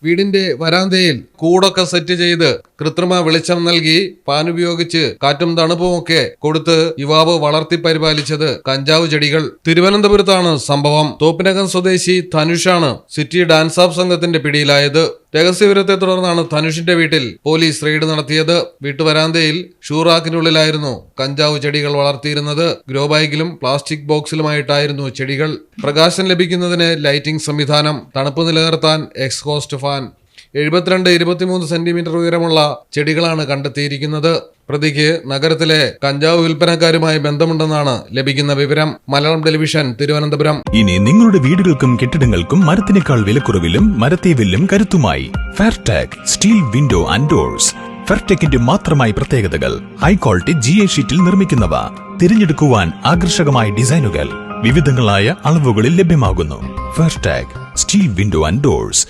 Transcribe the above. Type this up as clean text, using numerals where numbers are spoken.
വീടിന്റെ വരാന്തയിൽ കൂടൊക്കെ സെറ്റ് ചെയ്ത് കൃത്രിമ വെളിച്ചം നൽകി ഫാൻ ഉപയോഗിച്ച് കാറ്റും തണുപ്പുമൊക്കെ കൊടുത്ത് യുവാവ് വളർത്തി പരിപാലിച്ചത് കഞ്ചാവ് ചെടികൾ. തിരുവനന്തപുരത്താണ് സംഭവം. തോപ്പിനകം സ്വദേശി ധനുഷാണ് സിറ്റി ഡാൻസ് ഓഫ് സംഘത്തിന്റെ പിടിയിലായത്. രഹസ്യവിവരത്തെ തുടർന്നാണ് ധനുഷിന്റെ വീട്ടിൽ പോലീസ് റെയ്ഡ് നടത്തിയത്. വീട്ടുവരാന്തയിൽ ഷൂറാക്കിനുള്ളിലായിരുന്നു കഞ്ചാവ് ചെടികൾ വളർത്തിയിരുന്നത്. ഗ്രോ ബാഗിലും പ്ലാസ്റ്റിക് ബോക്സിലുമായിട്ടായിരുന്നു ചെടികൾ. പ്രകാശം ലഭിക്കുന്നതിന് ലൈറ്റിംഗ് സംവിധാനം, തണുപ്പ് നിലനിർത്താൻ എക്സ്ഹോസ്റ്റ് ഫാൻ. 72-23 സെന്റിമീറ്റർ ഉയരമുള്ള ചെടികളാണ് കണ്ടെത്തിയിരിക്കുന്നത്. പ്രതിക്ക് നഗരത്തിലെ കഞ്ചാവ് വിൽപ്പനക്കാരുമായി ബന്ധമുണ്ടെന്നാണ് ലഭിക്കുന്ന വിവരം. മലയാളം ടെലിവിഷൻ, തിരുവനന്തപുരം. ഇനി നിങ്ങളുടെ വീടുകൾക്കും കെട്ടിടങ്ങൾക്കും മരത്തിനേക്കാൾ വിലക്കുറവിലും മരത്തേവിലും കരുത്തുമായി ഫെയർടെക് സ്റ്റീൽ വിൻഡോ ആൻഡ് ഡോർസ്. ഫെയർടെക്കിന്റെ മാത്രമായി പ്രത്യേകതകൾ. ഹൈ ക്വാളിറ്റി GA ഷീറ്റിൽ നിർമ്മിക്കുന്നവ. തിരഞ്ഞെടുക്കുവാൻ ആകർഷകമായ ഡിസൈനുകൾ വിവിധങ്ങളായ അളവുകളിൽ ലഭ്യമാകുന്നു. ഫെയർടെക് സ്റ്റീൽ വിൻഡോ ആൻഡ് ഡോർസ്.